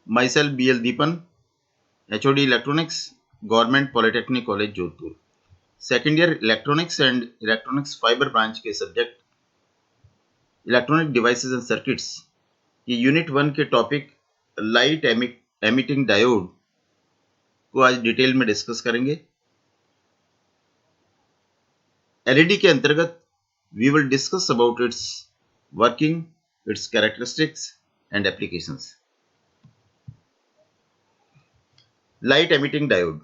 Myself BL Deepan, HOD Electronics, Government Polytechnic College Jodhpur. Second year electronics and electronics fiber branch के subject electronic devices and circuits ये unit 1 के topic light emitting diode को आज detail में discuss करेंगे. LED के अंतर्गत we will discuss about its working, its characteristics and applications. Light emitting diode,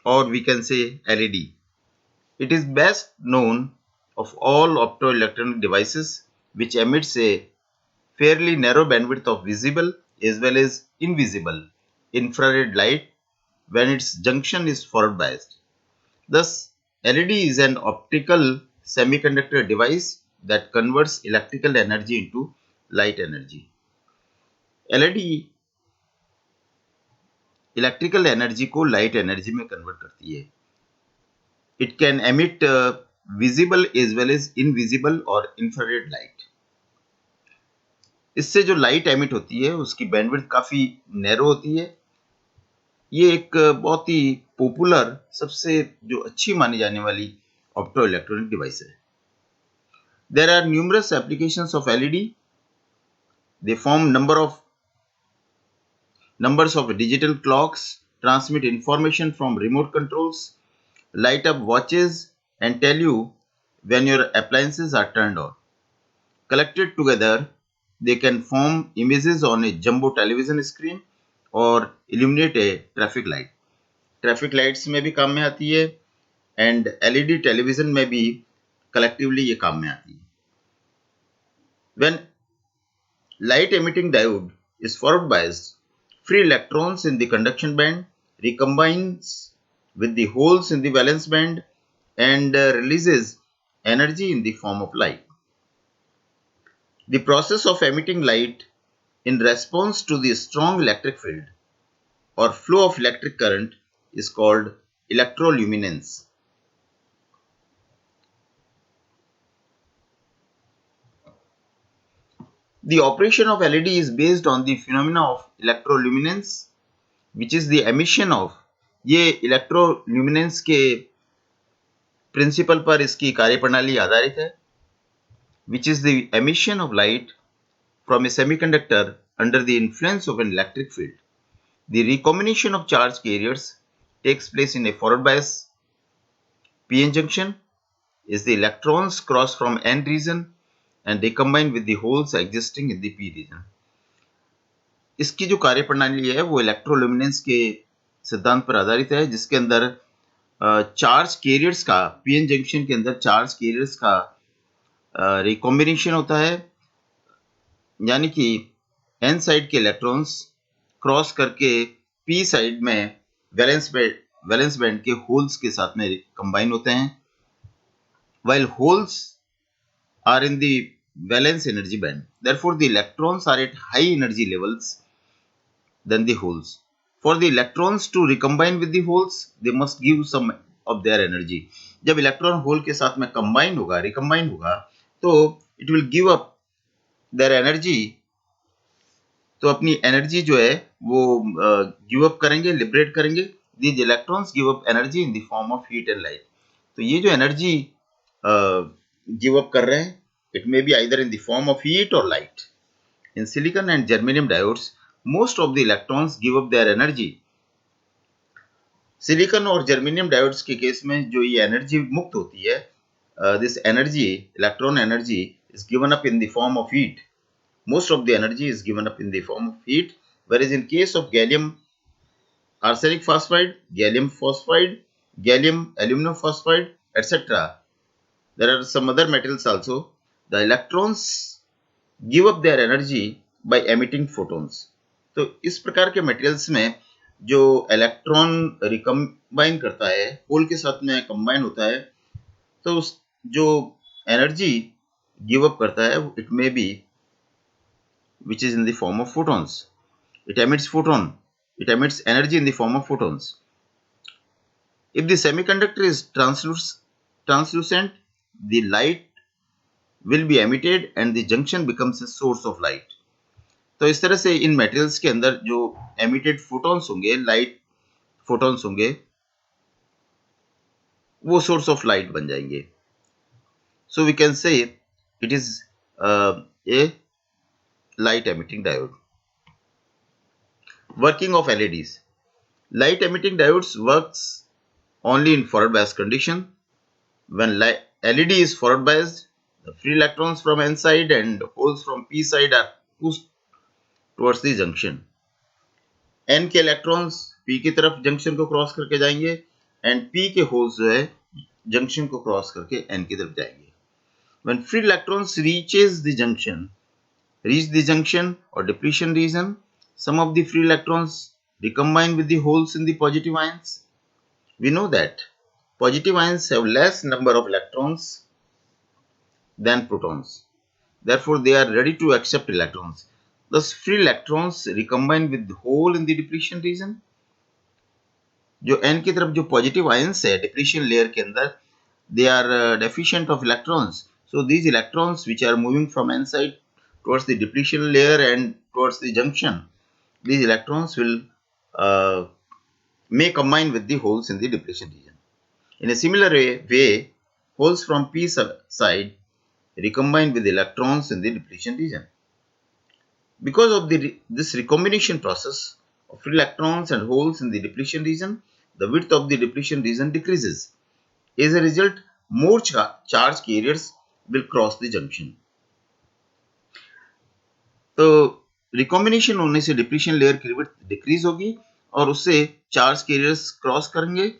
or we can say LED. It is best known of all optoelectronic devices which emits a fairly narrow bandwidth of visible as well as invisible infrared light when its junction is forward biased. Thus, LED is an optical semiconductor device that converts electrical energy into light energy. LED electrical energy को light energy में convert करती है. It can emit visible as well as invisible और infrared light. इससे जो light emit होती है उसकी बैंडविड्थ काफी नैरो होती है. ये एक बहुत ही पॉपुलर, सबसे जो अच्छी मानी जाने वाली ऑप्टो इलेक्ट्रॉनिक डिवाइस है. There are numerous applications of LED. They form numbers of digital clocks, transmit information from remote controls, light up watches and tell you when your appliances are turned on. Collected together, they can form images on a jumbo television screen or illuminate a traffic light. Traffic lights में भी काम में आती है and LED television में भी collectively ये काम में आती है. When light emitting diode is forward biased, free electrons in the conduction band recombines with the holes in the valence band and releases energy in the form of light. The process of emitting light in response to the strong electric field or flow of electric current is called electroluminance. The operation of LED is based on the phenomena of electroluminance, which is the emission of, ये इलेक्ट्रोल्यूमिनेंस के principal पर इसकी कार्यप्रणाली आधारित है, which is the emission of light from a semiconductor under the influence of an electric field. The recombination of charge carriers takes place in a forward bias p-n junction as the electrons cross from n region and recombine with the holes existing in the p region. इसकी जो कार्यप्रणाली है वो इलेक्ट्रोल्यूमिनेंस के सिद्धांत पर आधारित है, जिसके अंदर चार्ज कैरियर्स का, पीएन जंक्शन के अंदर चार्ज कैरियर्स का रिकॉम्बिनेशन होता है, यानी कि एन साइड के इलेक्ट्रॉन्स क्रॉस करके पी साइड में वैलेंस बैंड के होल्स के साथ में कंबाइन होते हैं, while holes are in the valence energy band. Therefore, the electrons are at high energy levels than the holes. For the electrons to recombine with the holes, they must give some of their energy. जब electron hole के साथ में recombine होगा, तो it will give up their energy. तो अपनी energy जो है वो गिव अप करेंगे, लिबरेट करेंगे. These electrons give up energy in the form of heat and light. तो ये जो एनर्जी गिव अप कर रहे हैं, it may be either in the form of heat or light. In silicon and germanium diodes, most of the electrons give up their energy. Silicon और germanium diodes के case में जो ये energy मुक्त होती है, this energy, electron energy, is given up in the form of heat. Most of the energy is given up in the form of heat, whereas in case of gallium arsenic phosphide, gallium phosphide, gallium aluminum phosphide, etc., there are some other metals also. The electrons give up their energy by emitting photons. तो इस प्रकार के materials में जो electron recombine करता है, whole के साथ में कंबाइन होता है, तो उस जो एनर्जी गिव अप करता है, it may be which is in the form of photons. It emits energy in the form of photons. If the semiconductor is translucent, the light will be emitted and the junction becomes a source of light. तो इस तरह से इन materials के अंदर जो emitted photons होंगे, light photons होंगे, वो सोर्स ऑफ लाइट बन जाएंगे. So we can say it is a light emitting diode. Working of LEDs. Light emitting diodes works only in forward bias condition. When LED is forward biased, the free electrons from N side and holes from P side are pushed towards the junction. N के electrons P की तरफ junction को cross करके जाएंगे and P के holes जो है junction को क्रॉस करके N की तरफ जाएंगे. When free electrons reach the junction or depletion region, some of the free electrons recombine with the holes in the positive ions. We know that positive ions have less number of electrons than protons. Therefore, they are ready to accept electrons. Thus, free electrons recombine with the hole in the depletion region. जो N की तरफ जो positive ions है depletion layer के अंदर, they are deficient of electrons. So these electrons which are moving from N side towards the depletion layer and towards the junction, these electrons will may combine with the holes in the depletion region. In a similar way, holes from P side recombine with electrons in the depletion region. Because of this recombination process of free electrons and holes in the depletion region, the width of the depletion region decreases. As a result, more charge carriers will cross the junction. तो recombination होने से depletion layer की width decrease होगी और उससे charge carriers cross करेंगे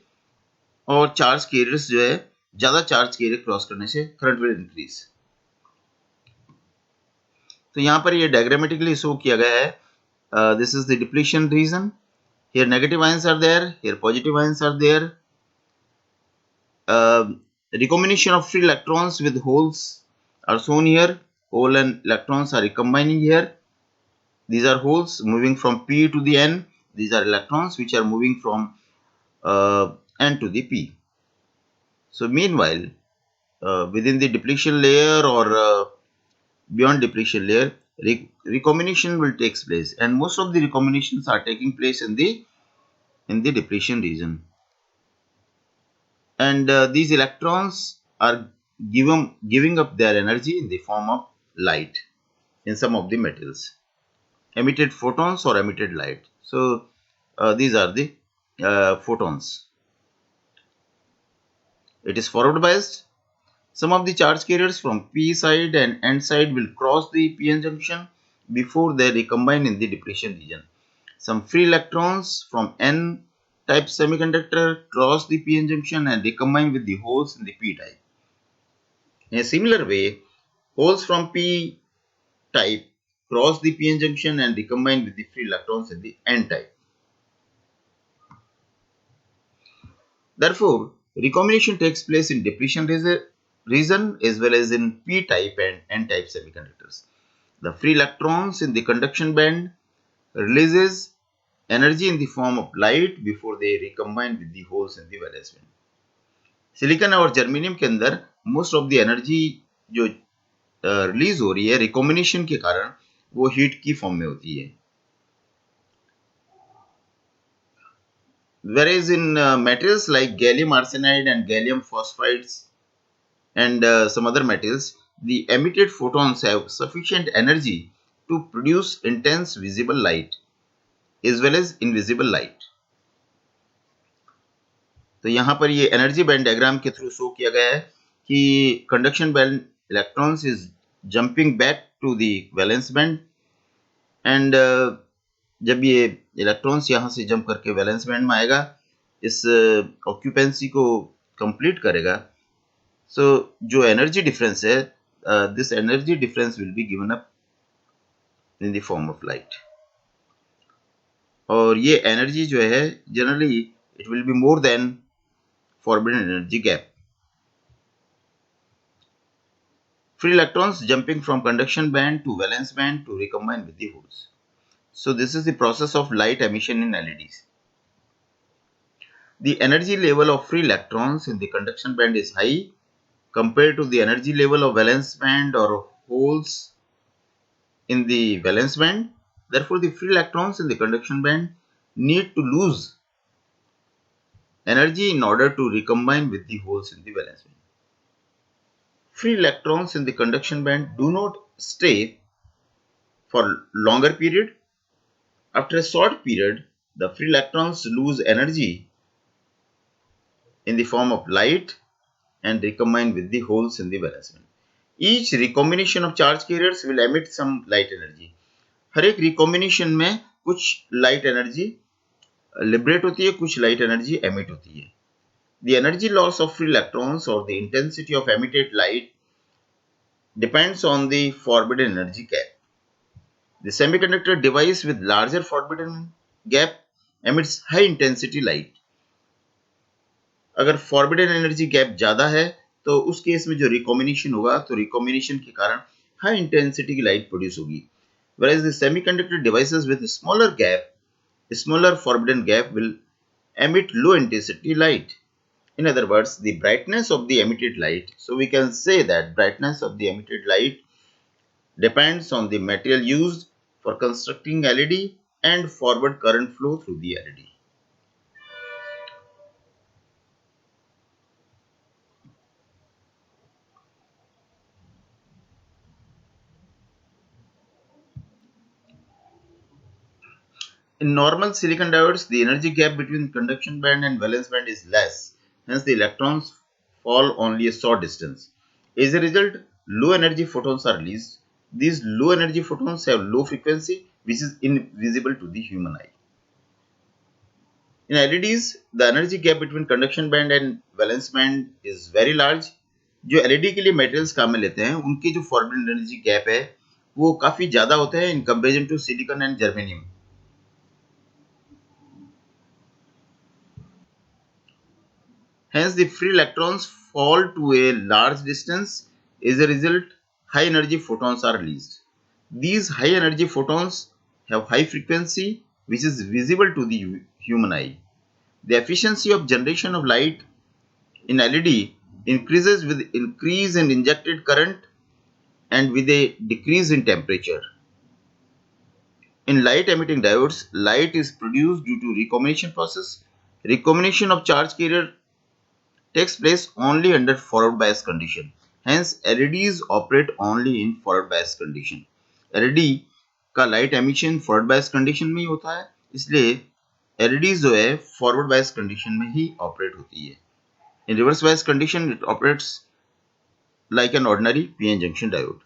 और charge carriers जो है ज्यादा चार्ज कैरियर क्रॉस करने से करंट विल इंक्रीज. तो यहां पर ये डायग्रामेटिकली शो किया गया है. This is the depletion region. Here negative ions are there, here positive ions are there. Recombination of free electrons with holes are shown here. Hole and electrons are recombining here. These are holes moving from P to the N. These are electrons which are moving from N to the P. So meanwhile, within the depletion layer or beyond depletion layer, recombination will take place, and most of the recombinations are taking place in the depletion region. And these electrons are giving up their energy in the form of light in some of the metals, emitted photons or emitted light. So these are the photons. It is forward biased. Some of the charge carriers from P side and N side will cross the PN junction before they recombine in the depletion region. Some free electrons from N type semiconductor cross the PN junction and recombine with the holes in the P type. In a similar way, holes from P type cross the PN junction and recombine with the free electrons in the N type. Therefore, recombination takes place in depletion region as well as in P type and N type semiconductors. The free electrons in the conduction band releases energy in the form of light before they recombine with the holes in the valence band. Silicon और germanium के अंदर most of the energy जो release हो रही है recombination के कारण वो हीट की फॉर्म में होती है. Whereas in materials like gallium arsenide and gallium phosphides and some other metals, the emitted photons have sufficient energy to produce intense visible light as well as invisible light. तो यहाँ पर ये energy band diagram के through show किया गया है कि conduction band electrons is jumping back to the valence band and जब ये इलेक्ट्रॉन्स यहाँ से जंप करके वैलेंस बैंड में आएगा, इस ऑक्यूपेंसी को कंप्लीट करेगा. सो जो एनर्जी डिफरेंस है, this energy difference will be given up in the form of light. और ये एनर्जी जो है generally it will be more than forbidden energy gap. Free electrons jumping from conduction band to valence band to recombine with the holes. So this is the process of light emission in LEDs. The energy level of free electrons in the conduction band is high compared to the energy level of valence band or holes in the valence band. Therefore, the free electrons in the conduction band need to lose energy in order to recombine with the holes in the valence band. Free electrons in the conduction band do not stay for longer period. After a short period, the free electrons lose energy in the form of light and recombine with the holes in the valence band. Each recombination of charge carriers will emit some light energy. हर एक recombination में कुछ light energy liberate होती है, कुछ light energy emit होती है. The energy loss of free electrons or the intensity of emitted light depends on the forbidden energy gap. The semiconductor device with larger forbidden gap emits high intensity light. अगर forbidden energy gap ज़्यादा है तो उस case में जो recombination होगा तो recombination के कारण high intensity की light produce होगी. Whereas the semiconductor devices with smaller gap, smaller forbidden gap will emit low intensity light. In other words, the brightness of the emitted light. So we can say that brightness of the emitted light depends on the material used for constructing LED and forward current flow through the LED. In normal silicon diodes, the energy gap between conduction band and valence band is less. Hence, the electrons fall only a short distance. As a result, low energy photons are released. These low energy photons have low frequency, which is invisible to the human eye. In LEDs, the energy gap between conduction band and valence band is very large. जो LED के लिए materials काम में लेते हैं, उनकी जो forbidden energy gap है, वो काफी ज़्यादा होता है in comparison to silicon and germanium. Hence, the free electrons fall to a large distance. As a result, high energy photons are released. These high energy photons have high frequency, which is visible to the human eye. The efficiency of generation of light in LED increases with increase in injected current and with a decrease in temperature. In light emitting diodes, light is produced due to recombination process. Recombination of charge carrier takes place only under forward bias condition. Hence, LEDs operate only in forward bias condition. LED का light emission forward bias condition में ही होता है, इसलिए LEDs जो है forward bias condition में ही operate होती है. In reverse bias condition, it operates like an ordinary PN junction diode.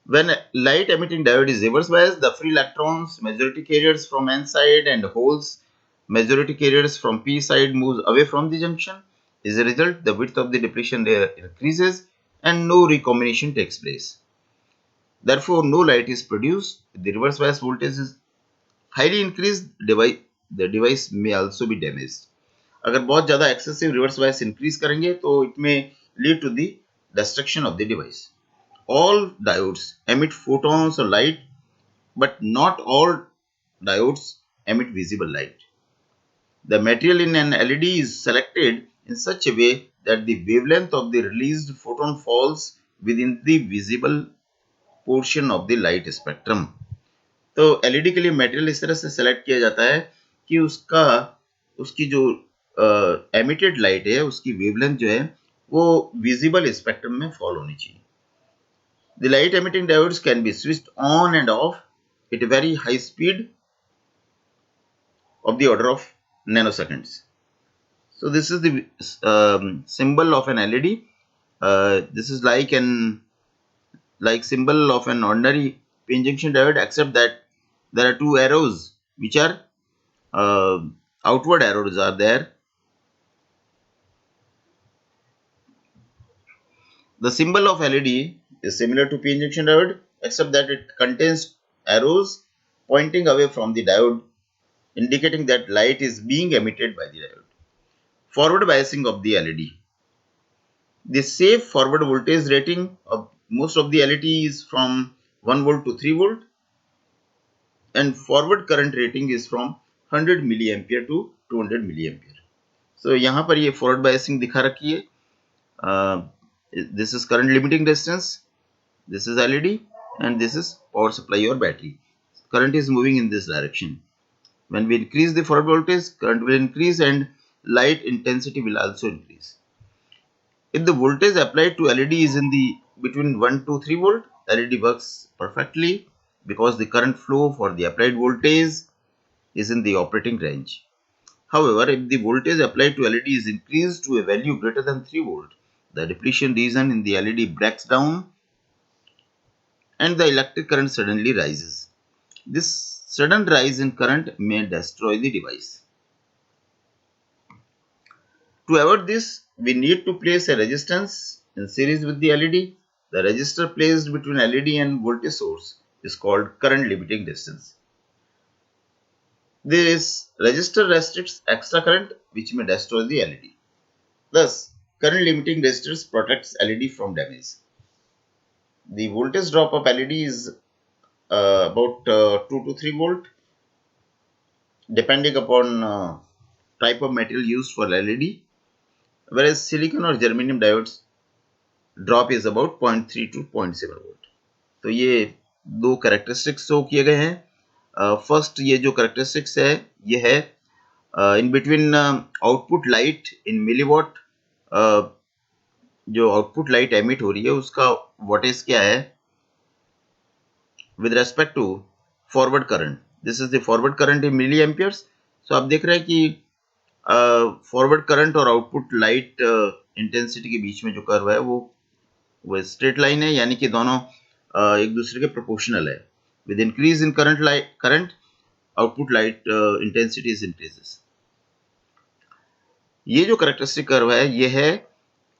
When light emitting diode is reverse biased, the free electrons, majority carriers from N side and holes, majority carriers from P side moves away from the junction. As a result, the width of the depletion layer increases and no recombination takes place. Therefore, no light is produced. The reverse bias voltage is highly increased, the device may also be damaged. अगर बहुत ज़्यादा excessive reverse bias increase करेंगे तो it may lead to the destruction of the device. All diodes emit photons or light, but not all diodes emit visible light. The material in an LED is selected in such a way that the wavelength of the released photon falls within the visible portion of the light spectrum. तो LED के लिए material इस तरह से select किया जाता है कि उसकी जो एमिटेड लाइट है उसकी वेवलेंथ जो है वो विजिबल स्पेक्ट्रम में फॉल होनी चाहिए. The light emitting diodes can be switched on and off at a very high speed of the order of nanoseconds. So this is the symbol of an LED. This is like symbol of an ordinary PN junction diode, except that there are two arrows which are outward arrows are there. The symbol of LED is similar to PN junction diode, except that it contains arrows pointing away from the diode, indicating that light is being emitted by the diode. Forward biasing of the LED. The safe forward voltage rating of most of the LED is from 1 volt to 3 volt, and forward current rating is from 100 milliampere to 200 milliampere. So यहाँ पर ये forward biasing दिखा रखी है. This is current limiting resistance, this is LED, and this is power supply or battery. Current is moving in this direction. When we increase the forward voltage, current will increase and light intensity will also increase. If the voltage applied to LED is in the between 1 to 3 volt, LED works perfectly because the current flow for the applied voltage is in the operating range. However, if the voltage applied to LED is increased to a value greater than 3 volt, the depletion region in the LED breaks down and the electric current suddenly rises. This sudden rise in current may destroy the device. To avoid this, we need to place a resistance in series with the LED. The resistor placed between LED and voltage source is called current limiting resistance. This resistor restricts extra current which may destroy the LED. Thus, current limiting resistors protects LED from damage. The voltage drop of LED is about 2 to 3 volt depending upon type of material used for LED, whereas silicon or germanium diodes drop is about 0.3 to 0.7 volt. तो ये दो characteristics show किए गए हैं. First ये जो characteristics है ये है in between output light in milliwatt. जो आउटपुट लाइट एमिट हो रही है उसका वोल्टेज क्या है with respect to forward current. This is the forward current in milli amperes. So आप देख रहे हैं कि फॉरवर्ड करंट और आउटपुट लाइट इंटेंसिटी के बीच में जो कर्व है वो स्ट्रेट लाइन है, यानी कि दोनों एक दूसरे के प्रोपोर्शनल है. With increase in current output light intensity is increases. ये जो कैरेक्टरिस्टिक कर्व है ये है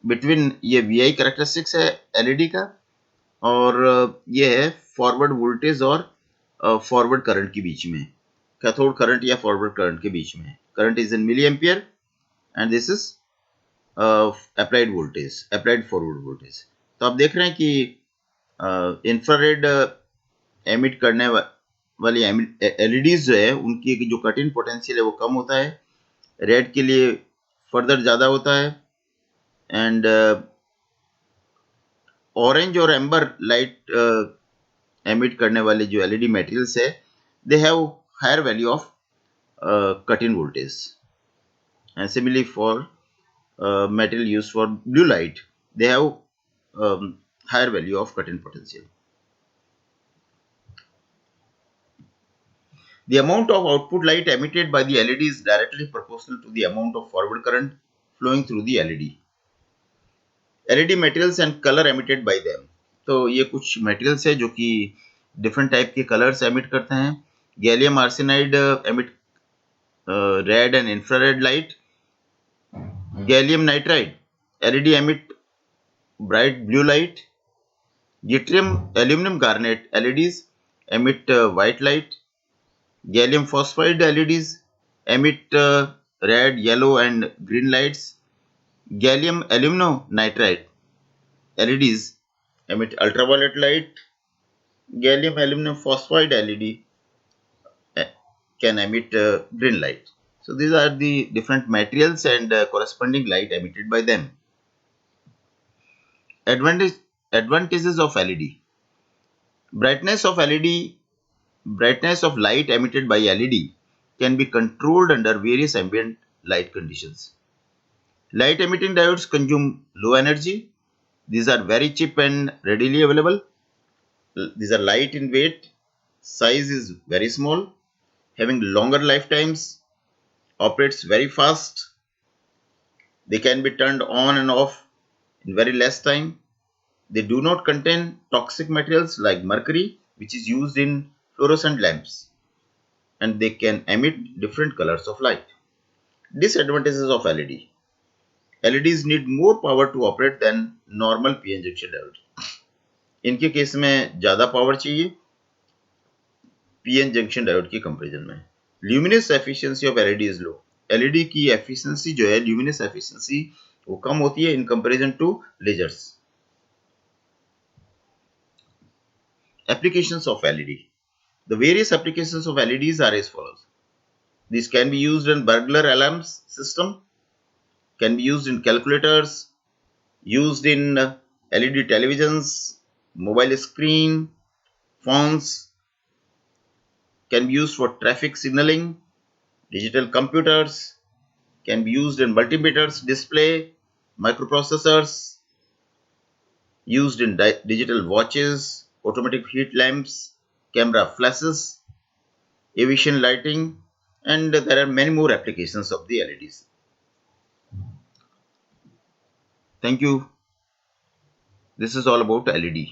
बिटवीन, ये वी कैरेक्टरिस्टिक्स है एलईडी का, और ये है फॉरवर्ड वोल्टेज और फॉरवर्ड करंट के बीच में, कैथोड करंट या फॉरवर्ड करंट के बीच में. Current is in milliampere and this is applied voltage, applied forward voltage. तो आप देख रहे हैं कि इंफ्रारेड एमिट करने वाली एलईडीज जो है उनकी जो कट इन पोटेंशियल है वो कम होता है, रेड के लिए फर्दर ज़्यादा होता है, एंड ऑरेंज और एम्बर लाइट एमिट करने वाले जो एलईडी मटेरियल्स है they have higher value of cut in voltage. And similarly for material used for blue light, they have higher value of cut-in potential. The amount of output light emitted by the LED is directly proportional to the amount of forward current flowing through the LED. LED materials and color emitted by them. तो ये कुछ materials है जो कि different type के colors emit करते हैं. Gallium arsenide emit red and infrared light. Gallium nitride LED emit bright blue light. Yttrium aluminum garnet LEDs emit white light. Gallium phosphide LEDs emit red, yellow and green lights. Gallium aluminonitride LEDs emit ultraviolet light. Gallium aluminum phosphide LED can emit green light. So these are the different materials and corresponding light emitted by them. Advantages of LED. Brightness of light emitted by LED can be controlled under various ambient light conditions. Light emitting diodes consume low energy. These are very cheap and readily available. These are light in weight. Size is very small, having longer lifetimes, operates very fast. They can be turned on and off in very less time. They do not contain toxic materials like mercury, which is used in fluorescent lamps, and they can emit different colors of light. Disadvantages of LED. LEDs need more power to operate than normal PN junction diode. इनके case में ज़्यादा power चाहिए PN junction diode की comparison में. Luminous efficiency of LED is low. LED की efficiency जो है, luminous efficiency, वो कम होती है in comparison to lasers. Applications of LED. The various applications of LEDs are as follows. These can be used in burglar alarms system, can be used in calculators, used in LED televisions, mobile screen, phones can be used for traffic signaling. Digital computers can be used in multimeters display, microprocessors used in digital watches, automatic heat lamps, camera flashes, aviation lighting, and there are many more applications of the LEDs. Thank you. This is all about LED.